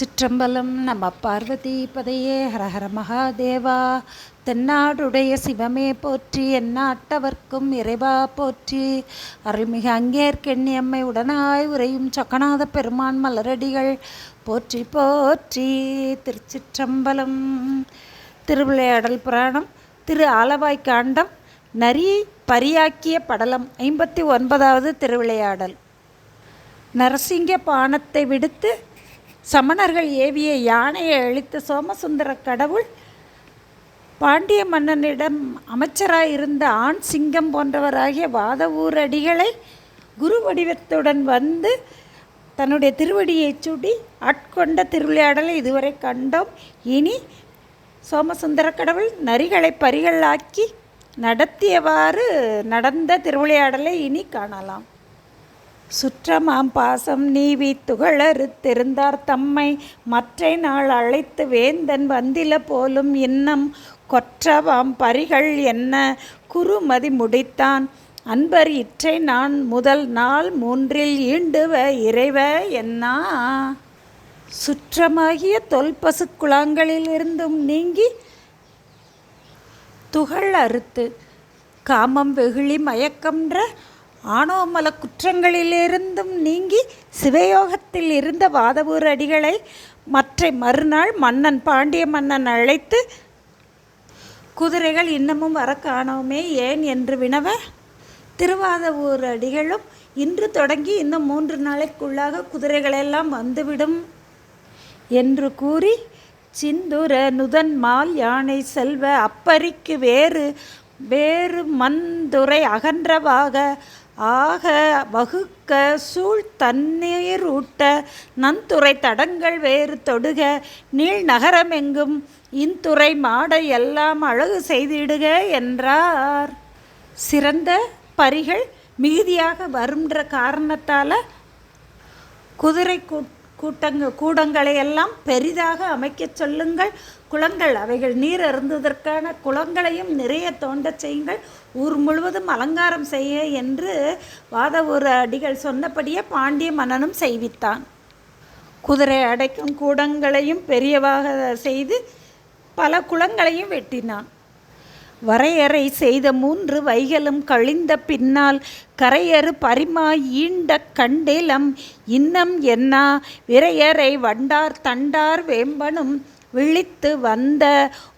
திருச்சிற்றம்பலம். நம பார்வதி பதையே. ஹரஹர மகாதேவா. தென்னாடுடைய சிவமே போற்றி, எந்நாட்டவர்க்கும் இறைவா போற்றி. அருள்மிகு அங்கேற்கெண்ணியம்மை உடனாய் உரையும் சொக்கநாத பெருமான் மலரடிகள் போற்றி போற்றி. திருச்சிற்றம்பலம். திருவிளையாடல் புராணம் திரு ஆலவாய்க்காண்டம் நரி பரியாக்கிய படலம் 59வது திருவிளையாடல். நரசிங்க பாணத்தை விடுத்து சமணர்கள் ஏவிய யானையை அழித்த சோமசுந்தர கடவுள் பாண்டிய மன்னனிடம் அமைச்சராயிருந்த ஆண் சிங்கம் போன்றவராகிய வாதவூரடிகளை குரு வடிவத்துடன் வந்து தன்னுடைய திருவடியை சுடி ஆட்கொண்ட திருவிளையாடலை இதுவரை கண்டோம். இனி சோமசுந்தர கடவுள் நரிகளை பரிகளாக்கி நடத்தியவாறு நடந்த திருவிளையாடலை இனி காணலாம். சுற்றமாம் பாசம் நீவி துகளறுத்திருந்தார் தம்மை மற்றை நாள் அழைத்து வேந்தன் வந்தில போலும் இன்னம் கொற்றவாம் பரிகள் என்ன குறுமதி முடித்தான் அன்பர் இற்றை நான் முதல் நாள் 3 ஈண்டுவ இறைவ என்னா. சுற்றமாகிய தொல்பசு குளங்களிலிருந்தும் நீங்கி துகள் அறுத்து காமம் வெகுளி மயக்கம்ன்ற ஆணவமல குற்றங்களிலிருந்தும் நீங்கி சிவயோகத்தில் இருந்த வாதவூர் அடிகளை மறுநாள் மன்னன் பாண்டிய மன்னன் அழைத்து குதிரைகள் இன்னமும் வர காணோமே ஏன் என்று வினவ, திருவாதவூர் அடிகளும் இன்று தொடங்கி இன்னும் 3 நாளைக்குள்ளாக குதிரைகளெல்லாம் வந்துவிடும் என்று கூறி சிந்துர நுதன் மால் யானை செல்வ அப்பரிக்கு வேறு மந்துரை அகன்றவாக ஆக வகுக்க சூழ் தண்ணீர் ஊட்ட நன்துறை தடங்கள் வேறு தொடுக நீள் நகரமெங்கும் இன்துறை மாட எல்லாம் அழகு செய்திடுக என்றார். சிறந்த பரிகள் மிகுதியாக வரும்ன்ற காரணத்தால் குதிரை கூட்டங்களை எல்லாம் பெரிதாக அமைக்க சொல்லுங்கள். குளங்கள் அவைகள் நீர் அருந்துவதற்கான குளங்களையும் நிறைய தோண்ட செய்யுங்கள். ஊர் முழுவதும் அலங்காரம் செய்ய என்று வாதவூர் அடிகள் சொன்னபடியே பாண்டிய மன்னனும் செய்வித்தான். குதிரை அடைக்கும் கூடங்களையும் பெரியவாக செய்து பல குளங்களையும் வெட்டினான். வரையறை செய்த 3 வைகளும் கழிந்த பின்னால் கரையறு பரிமாய் ஈண்ட கண்டேலம் இன்னம் என்னா விரையறை வண்டார் தண்டார் வேம்பனும் விழித்து வந்த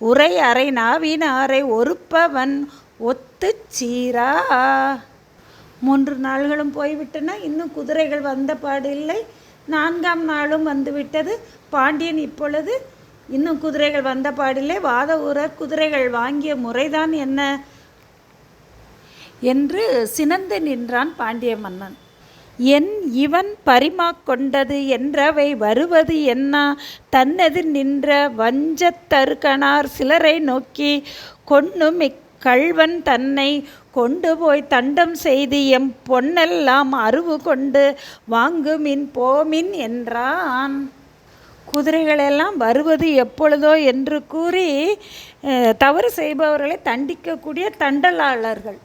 உரை அறை நாவினாரை ஒருப்பவன் ஒத்து சீரா. 3 நாள்களும் போய்விட்டன. இன்னும் குதிரைகள் வந்த பாடில்லை. 4ஆம் நாளும் வந்துவிட்டது. பாண்டியன் இப்பொழுது இன்னும் குதிரைகள் வந்த பாடில்லை. வாதவூரர் குதிரைகள் வாங்கிய முறைதான் என்ன என்று சினந்து நின்றான் பாண்டிய மன்னன். என் இவன் பரிமா கொண்டது என்றவை வருவது என்ன தன்னெதிர் நின்ற வஞ்சத்தருக்கனார் சிலரை நோக்கி கொன்னும் இக்கள்வன் தன்னை கொண்டு போய் தண்டம் செய்து எம் பொன்னெல்லாம் அருவு கொண்டு வாங்குமின் போமின் என்றான். குதிரைகளெல்லாம் வருவது எப்பொழுதோ என்று கூறி தவறு செய்பவர்களை தண்டிக்கக்கூடிய தண்டலாளர்கள்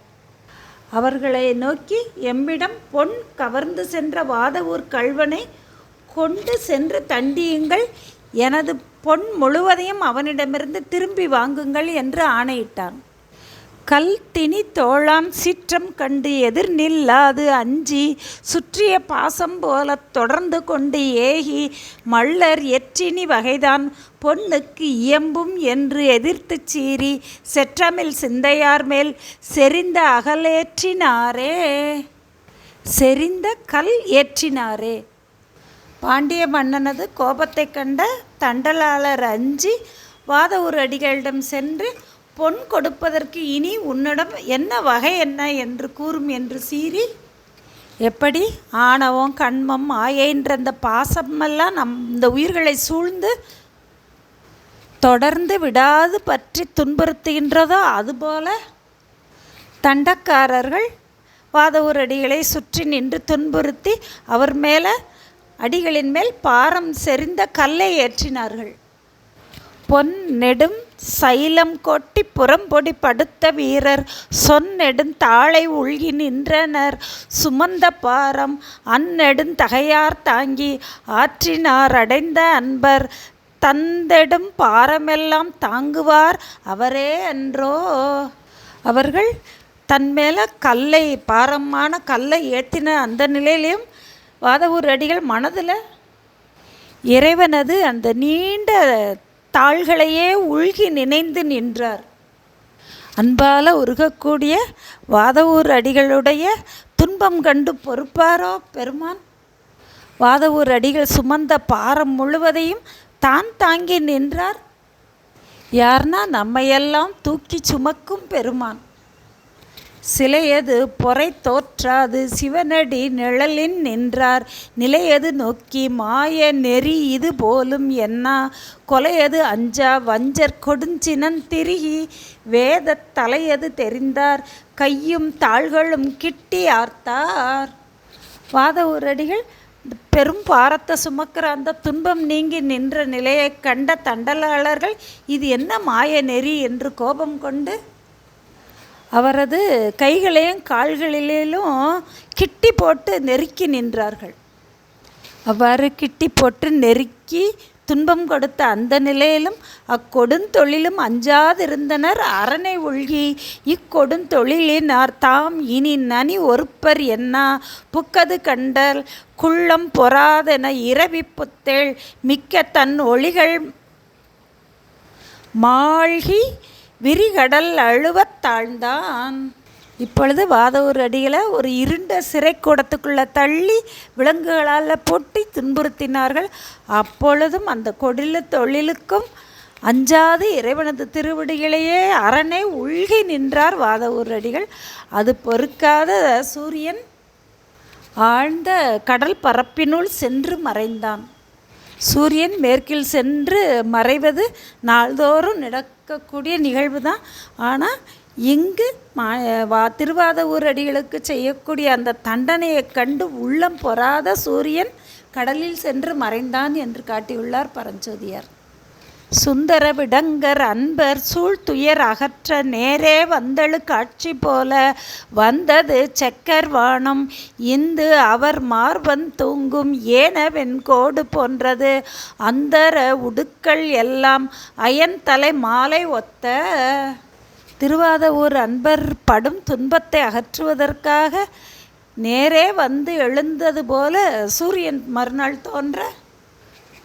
அவர்களை நோக்கி எம்மிடம் பொன் கவர்ந்து சென்ற வாதவூர் கள்வனை கொண்டு சென்று தண்டியுங்கள், எனது பொன் முழுவதையும் அவனிடமிருந்து திரும்பி வாங்குங்கள் என்று ஆணையிட்டான். கல் திணி தோளான் சீற்றம் கண்டு எதிர் நில்லாது அஞ்சி சுற்றிய பாசம் போல தொடர்ந்து கொண்டு ஏகி மள்ளர் எற்றினி வகைதான் பொன்னுக்கு இயம்பும் என்று எதிர்த்து சீறி செற்றமில் சிந்தையார் மேல் செறிந்த அகலேற்றினாரே. செறிந்த கல் ஏற்றினாரே. பாண்டிய மன்னனது கோபத்தை கண்ட தண்டலாளர் அஞ்சி வாதவூர் அடிகளிடம் சென்று பொன் கொடுப்பதற்கு இனி உன்னிடம் என்ன வகை என்ன என்று கூறும் என்று சீறி, எப்படி ஆணவம் கண்மம் ஆயைன்ற அந்த பாசமெல்லாம் இந்த உயிர்களை சூழ்ந்து தொடர்ந்து விடாது பற்றி துன்புறுத்துகின்றதோ அதுபோல தண்டக்காரர்கள் வாதவூர் அடிகளை சுற்றி நின்று துன்புறுத்தி அவர் மேலே அடிகளின் மேல் பாரம் செறிந்த கல்லை ஏற்றினார்கள். பொன் நெடும் சைலம் கொட்டி புறம்பொடி படுத்த வீரர் சொன்னெடுந் தாளை உள்கி நின்றனர் சுமந்த பாரம் அந்நெடுந் தகையார் தாங்கி ஆற்றினார் அடைந்த அன்பர் தந்தெடும் பாரமெல்லாம் தாங்குவார் அவரே அன்றோ. அவர்கள் தன்மேல கல்லை பாரமான கல்லை ஏற்றின அந்த நிலையிலையும் வாதவூர் அடிகள் மனதில் இறைவனது அந்த நீண்ட தாள்களையே உள்கி நினைந்து நின்றார். அன்பால் உருகக்கூடிய வாதவூர் அடிகளுடைய துன்பம் கண்டு பொறுப்பாரோ பெருமான்? வாதவூர் அடிகள் சுமந்த பாரம் முழுவதையும் தான் தாங்கி நின்றார். யார்னா நம்மையெல்லாம் தூக்கி சுமக்கும் பெருமான். சிலையது பொறை தோற்றாது சிவனடி நிழலின் நின்றார் நிலையது நோக்கி மாய நெறி இது போலும் என்னா கொலையது அஞ்சா வஞ்சர் கொடுஞ்சினன் திரிகி வேதத் தலையது தெரிந்தார் கையும் தாள்களும் கிட்டி ஆர்த்தார். வாதவூர் அடிகள் பெரும் பாரத்தை சுமக்கிற அந்த துன்பம் நீங்கி நின்ற நிலையை கண்ட தண்டலாளர்கள் இது என்ன மாய நெறி என்று கோபம் கொண்டு அவரது கைகளையும் கால்களிலும் கிட்டி போட்டு நெருக்கி நின்றார்கள். அவ்வாறு கிட்டி போட்டு நெருக்கி துன்பம் கொடுத்த அந்த நிலையிலும் அக்கொடுந்தொழிலும் அஞ்சாதிருந்தனர் அரணை ஒழ்கி இக்கொடுந்தொழிலினார் தாம் இனி நனி ஒருப்பர் என்னா புக்கது கண்டல் குள்ளம் பொறாதென இரவி புத்தேள் மிக்க தன் ஒளிகள் மாழ்கி விரிகடல் அழுவத் தாழ்ந்தான். இப்பொழுது வாதவூர் அடிகளை ஒரு இருண்ட சிறைக்கூடத்துக்குள்ளே தள்ளி விலங்குகளால் போட்டி துன்புறுத்தினார்கள். அப்பொழுதும் அந்த கொடில தொழிலுக்கும் அஞ்சாது இறைவனது திருவடிகளையே அரணை உள்கி நின்றார் வாதவூர் அடிகள். அது பொறுக்காத சூரியன் ஆழ்ந்த கடல் பரப்பினுள் சென்று மறைந்தான். சூரியன் மேற்கில் சென்று மறைவது நாள்தோறும் நடக்கக்கூடிய நிகழ்வு தான். ஆனால் இங்கு திருவாதவூர் அடிகளுக்கு செய்யக்கூடிய அந்த தண்டனையை கண்டு உள்ளம் பொறாத சூரியன் கடலில் சென்று மறைந்தான் என்று காட்டியுள்ளார் பரஞ்சோதியார். சுந்தர விடங்கர் அன்பர் சூழ்துயர் அகற்ற நேரே வந்தழு காட்சி போல வந்தது செக்கர் வானம் இந்து அவர் மார்பன் தூங்கும் ஏன வெண்கோடு போன்றது அந்தர உடுக்கள் எல்லாம் அயன் தலை மாலை ஒத்த. திருவாதவூர் அன்பர் படும் துன்பத்தை அகற்றுவதற்காக நேரே வந்து எழுந்தது போல சூரியன் மறுநாள் தோன்ற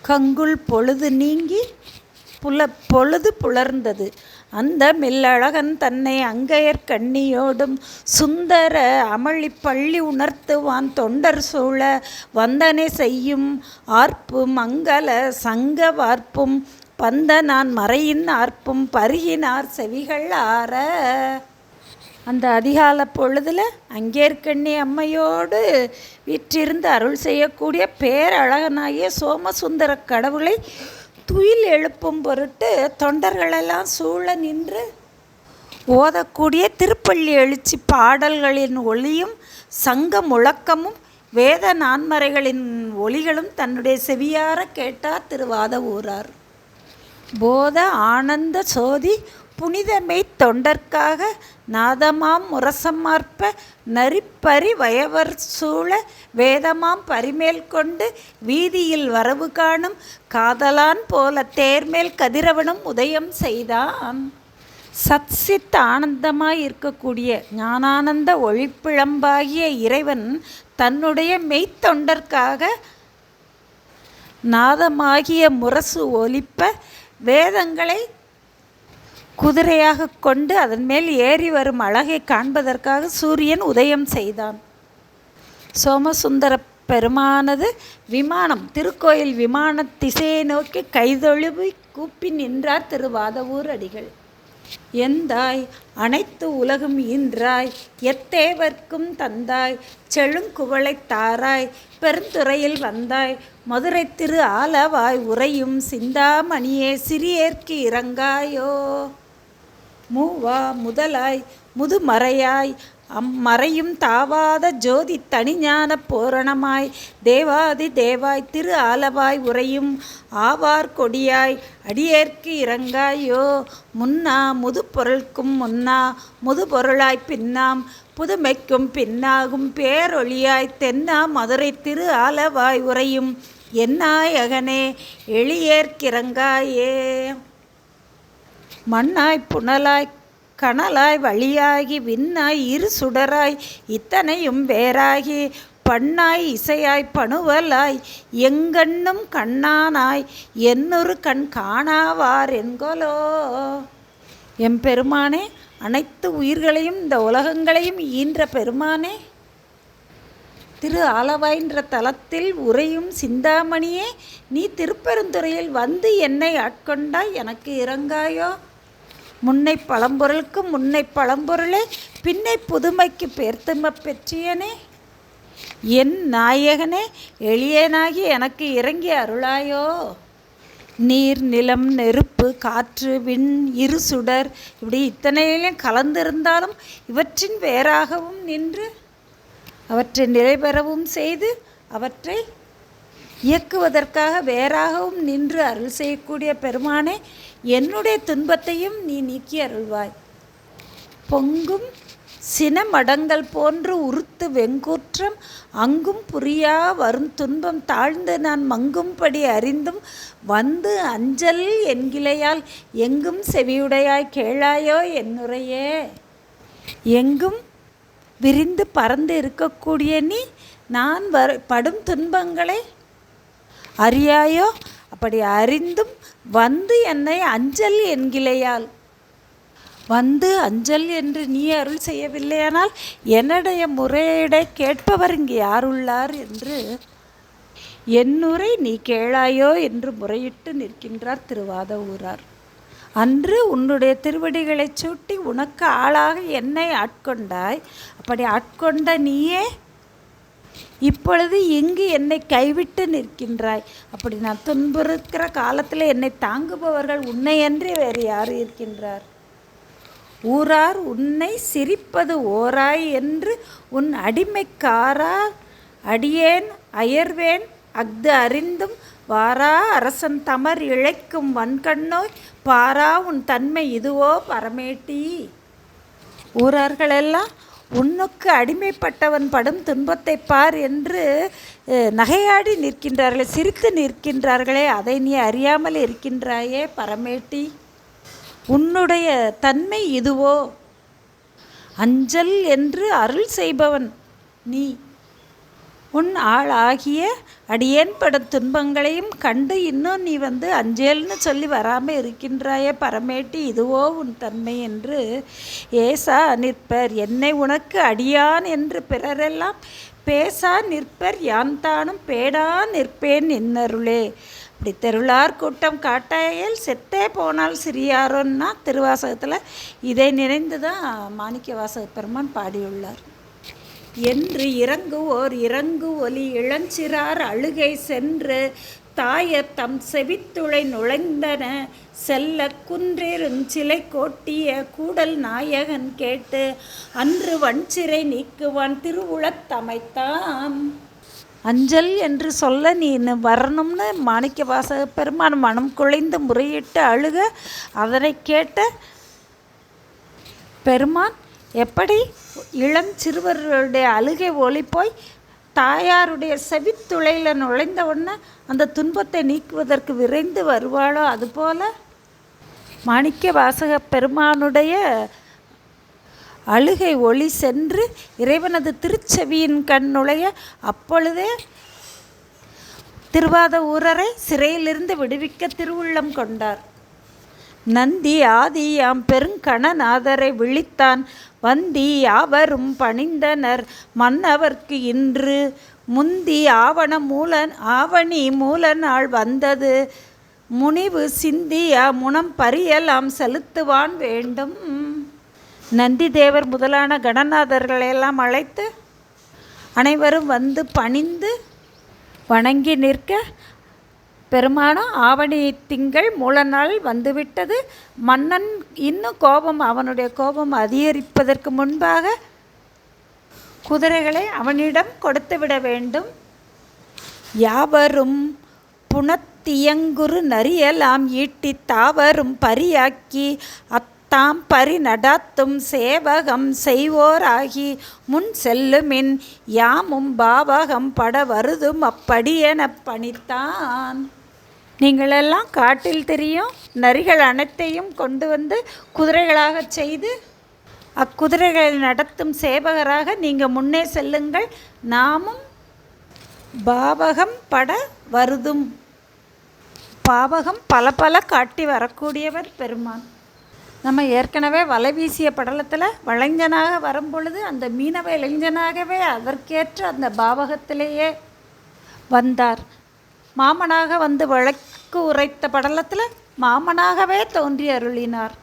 கங்குல் பொழுது நீங்கி பொழுது புலர்ந்தது. அந்த மில்லழகன் தன்னை அங்கையர் கண்ணியோடும் சுந்தர அமளி பள்ளி உணர்த்துவான் தொண்டர் சூழ வந்தனை செய்யும் ஆர்ப்பும் மங்கள சங்க வார்ப்பும் பந்த நான் மறையின் ஆர்ப்பும் பருகினார் செவிகள் ஆற. அந்த அதிகால பொழுதில் அங்கேற்கண்ணி அம்மையோடு வீற்றிருந்து அருள் செய்யக்கூடிய பேரழகனாகிய சோமசுந்தர கடவுளை துயில் எழுப்பும் பொருட்டு தொண்டர்களெல்லாம் சூழ நின்று ஓதக்கூடிய திருப்பள்ளி எழுச்சி பாடல்களின் ஒளியும் சங்க முழக்கமும் வேத நான்மறைகளின் ஒளிகளும் தன்னுடைய செவியார கேட்டார் திருவாதவூரார். போத ஆனந்த சோதி புனிதமை தொண்டர்க்காக நாதமாம் முரசமார்ப்ப நரிப்பறி வயவர் சூழ வேதமாம் பரிமேல் கொண்டு வீதியில் வரவு காணும் காதலான் போல தேர்மேல் கதிரவனும் உதயம் செய்தான். சத்சித் ஆனந்தமாய் இருக்கக்கூடிய ஞானானந்த ஒளிப்பிழம்பாகிய இறைவன் தன்னுடைய மெய்த்தொண்டர்க்காக நாதமாகிய முரசு ஒலிப்ப வேதங்களை குதிரையாக கொண்டு அதன் மேல் ஏறி வரும் அழகை காண்பதற்காக சூரியன் உதயம் செய்தான். சோமசுந்தர பெருமானது விமானம் திருக்கோயில் விமான திசையை நோக்கி கைதொழுவி கூப்பி நின்றார் திருவாதவூர் அடிகள். எந்தாய் அனைத்து உலகும் ஈன்றாய் எத்தேவர்க்கும் தந்தாய் செழுங்குவளை தாராய் பெருந்துறையில் வந்தாய் மதுரை திரு ஆலவாய் உறையும் சிந்தாமணியே சிறியேற்கு இறங்காயோ. மூவா முதலாய் முதுமறையாய் அம்மறையும் தாவாத ஜோதி தனிஞான பூரணமாய் தேவாதி தேவாய் திரு ஆலவாய் உறையும் ஆவார் கொடியாய் அடியேற்கு இறங்காயோ முன்னா முதுபொருள்க்கும் முன்னா முதுபொருளாய் பின்னாம் புதுமைக்கும் பின்னாகும் பேரொளியாய் தென்னா மதுரை திரு ஆலவாய் உறையும் என்னாயகனே எளியேற்கிறங்காயே. மண்ணாய் புனலாய் கனலாய் வழியாகி விண்ணாய் இரு சுடராய் இத்தனையும் வேறாகி பண்ணாய் இசையாய் பணுவலாய் எங்கண்ணும் கண்ணானாய் என்னொரு கண் காணாவார் என்கொலோ. எம்பெருமானே, அனைத்து உயிர்களையும் இந்த உலகங்களையும் ஈன்ற பெருமானே, திரு ஆலவாய்ன்ற தலத்தில் உறையும் சிந்தாமணியே, நீ திருப்பெருந்துறையில் வந்து என்னை ஆட்கொண்டாய், எனக்கு இறங்காயோ. முன்னை பழம்பொருளுக்கு முன்னை பழம்பொருளே, பின்னை புதுமைக்கு பேர்த்தும பெற்றியனே, என் நாயகனே, எளியனாகி எனக்கு இறங்கி அருளாயோ. நீர் நிலம் நெருப்பு காற்று விண் இரு சுடர் இப்படி இத்தனையிலும் கலந்திருந்தாலும் இவற்றின் வேறாகவும் நின்று அவற்றை நிலைபெறவும் செய்து அவற்றை இயக்குவதற்காக வேறாகவும் நின்று அருள் செய்யக்கூடிய பெருமானே, என்னுடைய துன்பத்தையும் நீ நீக்கி அருள்வாய். பொங்கும் சினமடங்கள் போன்று உறுத்து வெங்கூற்றம் அங்கும் புரியா வரும் துன்பம் தாழ்ந்து நான் மங்கும்படி அறிந்தும் வந்து அஞ்சல் என்கிளையால் எங்கும் செவியுடையாய் கேளாயோ என்னுரையே. எங்கும் விரிந்து பறந்து இருக்கக்கூடிய நீ நான் படும் துன்பங்களை அறியாயோ. அப்படி அறிந்தும் வந்து என்னை அஞ்சல் என்கிளையால் வந்து அஞ்சல் என்று நீ அருள் செய்யவில்லையானால் என்னுடைய முறையீடை கேட்பவர் இங்கு யாருள்ளார் என்று என்னுரை நீ கேளாயோ என்று முறையிட்டு நிற்கின்றார் திருவாத ஊரார். அன்று உன்னுடைய திருவடிகளை சூட்டி உனக்கு ஆளாக என்னை ஆட்கொண்டாய். அப்படி ஆட்கொண்ட நீயே இப்பொழுது இங்கு என்னை கைவிட்டு நிற்கின்றாய். அப்படி நான் துன்புறுக்கிற காலத்தில் என்னை தாங்குபவர்கள் உன்னையன்றி வேறு யார் இருக்கின்றார்? ஊரார் உன்னை சிரிப்பது ஓராய் என்று உன் அடிமைக்காரா அடியேன் அயர்வேன் அஃது அறிந்தும் வாரா அரசன் தமர் இழைக்கும் வன்கண்ணோய் பாரா உன் தன்மை இதுவோ பரமேட்டி. ஊரார்களெல்லாம் உன்னுக்கு அடிமைப்பட்டவன் படும் துன்பத்தை பார் என்று நகையாடி நிற்கின்றார்களே, சிரித்து நிற்கின்றார்களே, அதை நீ அறியாமல் இருக்கின்றாயே பரமேட்டி. உன்னுடைய தன்மை இதுவோ? அஞ்சல் என்று அருள் செய்பவன் நீ. உன் ஆளாகிய அடியேன் படும் துன்பங்களையும் கண்டு இன்னும் நீ வந்து அஞ்சேல்னு சொல்லி வராமல் இருக்கின்றாயே பரமேட்டி, இதுவோ உன் தன்மை என்று ஏசா நிற்பர் என்னை உனக்கு அடியான் என்று பிறரெல்லாம் பேசா நிற்பர் யான் தானும் பேடா நிற்பேன் என்னருளே. இப்படி தெருளார் கூட்டம் காட்டாயில் செத்தே போனால் சிறியாரோன்னா திருவாசகத்தில் இதை நினைந்து தான் மாணிக்க வாசக பெருமான் பாடியுள்ளார். என்று இறங்குவோர் இறங்கு ஒலி இளஞ்சிறார் அழுகை சென்று தாயர் தம் செவித்துளை நுழைந்தன செல்ல குன்றிருஞ்சிலை கோட்டிய கூடல் நாயகன் கேட்டு அன்று வன்சிறை நீக்குவான் திருவுளத்தமைத்தான். அஞ்சல் என்று சொல்ல நீ வரணும்னு மாணிக்க வாசக பெருமான் மனம் குலைந்து முறையிட்டு அழுக அதனை கேட்ட பெருமான் எப்படி இளம் சிறுவர்களுடைய அழுகை ஒளி போய் தாயாருடைய செவித்துளையில் நுழைந்த உடனே அந்த துன்பத்தை நீக்குவதற்கு விரைந்து வருவாளோ, அதுபோல் மாணிக்க வாசக பெருமானுடைய அழுகை ஒளி சென்று இறைவனது திருச்செவியின் கண் நுழைய அப்பொழுதே திருவாத ஊரரை சிறையிலிருந்து விடுவிக்க திருவுள்ளம் கொண்டார். நந்தி ஆதியாம் பெருங்கணநாதரை விழித்தான் வந்தி யாவரும் பணிந்தனர் மன்னவர்க்கு இன்று முந்தி ஆவணி மூல நாள் வந்தது முனிவு சிந்தியா முனம் பரியலாம் செலுத்துவான் வேண்டும். நந்தி தேவர் முதலான கணநாதர்களையெல்லாம் அழைத்து அனைவரும் வந்து பணிந்து வணங்கி நிற்க பெருமானும் ஆவணி திங்கள் மூல நாள் வந்துவிட்டது. மன்னன் இன்னும் அவனுடைய கோபம் அதிகரிப்பதற்கு முன்பாக குதிரைகளை அவனிடம் கொடுத்துவிட வேண்டும். யாவரும் புனத்தியங்குறு நரியலாம் ஈட்டி தாவரும் பரியாக்கி அத்தாம் பரி நடாத்தும் சேவகம் செய்வோராகி முன் செல்லுமின் யாமும் பாவகம் பட வருதும் அப்படியென பணித்தான். நீங்களெல்லாம் காட்டில் தெரியும் நரிகள் அனைத்தையும் கொண்டு வந்து குதிரைகளாக செய்து அக்குதிரைகளை நடத்தும் சேவகராக நீங்கள் முன்னே செல்லுங்கள், நாமும் பாவகம் பட வருதும். பாவகம் பல பல காட்டி வரக்கூடியவர் பெருமான். நம்ம ஏற்கனவே வலை வீசிய படலத்தில் வளைஞ்சனாக வரும் பொழுது அந்த மீனவ இளைஞனாகவே அதற்கேற்ற அந்த பாவகத்திலேயே வந்தார். மாமனாக வந்து வழக்கு உரைத்த படலத்தில் மாமனாகவே தோன்றி அருளினார்.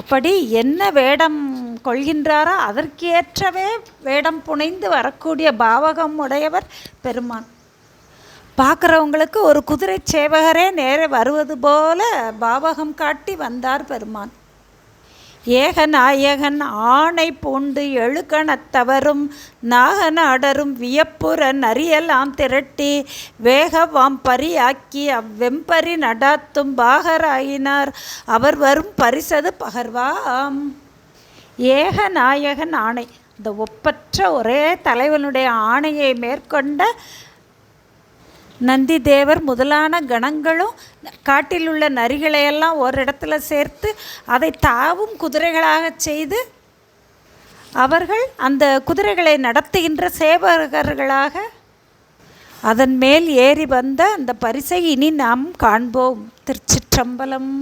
அப்படி என்ன வேடம் கொள்கின்றாரோ அதற்கேற்றவே வேடம் புனைந்து வரக்கூடிய பாவகம் உடையவர் பெருமான். பார்க்குறவங்களுக்கு ஒரு குதிரை சேவகரே நேரே வருவது போல பாவகம் காட்டி வந்தார் பெருமான். ஏகநாயகன் ஆணை பூண்டு எழுகணத்தவரும் நாகநாடரும் வியப்புற நரியலாம் திரட்டி வேகவாம் பரியாக்கி அவ்வெம்பரி நடாத்தும் பாகராயினார் அவர் வரும் பரிசது பகர்வாம். ஏகநாயகன் ஆணை, இந்த ஒப்பற்ற ஒரே தலைவனுடைய ஆணையை மேற்கொண்ட நந்தி தேவர் முதலான கணங்களும் காட்டில் உள்ள நரிகளையெல்லாம் ஒரு இடத்துல சேர்த்து அதை தாவும் குதிரைகளாக செய்து அவர்கள் அந்த குதிரைகளை நடத்துகின்ற சேவகர்களாக அதன் மேல் ஏறி வந்த அந்த பரிசை இனி நாம் காண்போம். திருச்சிற்றம்பலம்.